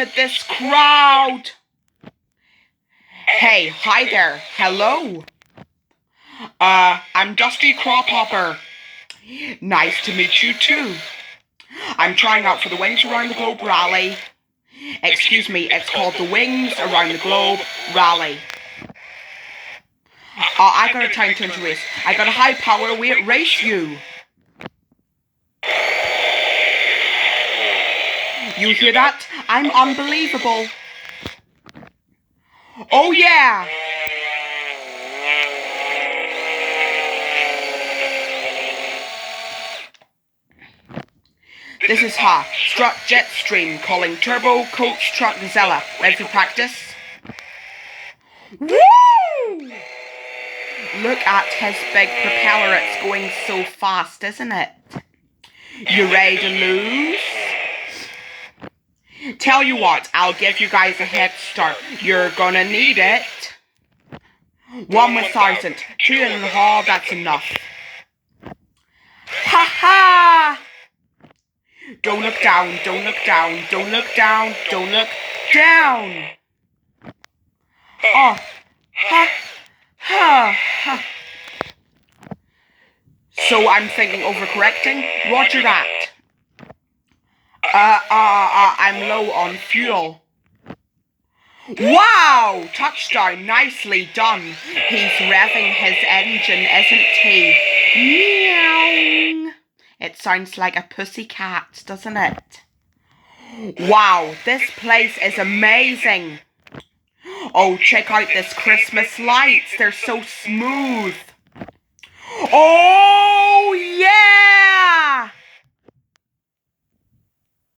at this crowd. Hey, hi there. Hello. I'm Dusty Crophopper. Nice to meet you too. I'm trying out for the Wings Around the Globe rally. Excuse me, it's called the Wings Around the Globe rally. I got a time to race. I got a high power weight race you. You hear that? I'm unbelievable. Oh yeah! This is Ha, Strut Jetstream calling Turbo Coach Truck Gazella. Ready for practice? Woo! Look at his big propeller, it's going so fast, isn't it? You ready to lose? Tell you what, I'll give you guys a head start. You're gonna need it. 1,000, 2.5, that's enough. Ha ha! Don't look down, don't look down, don't look down, don't look down. Oh, ha, ha, ha. So I'm thinking overcorrecting. Roger that. I'm low on fuel. Wow! Touchdown, nicely done. He's revving his engine, isn't he? Meow. It sounds like a pussycat, doesn't it? Wow, this place is amazing. Oh, check out this Christmas lights. They're so smooth. Oh!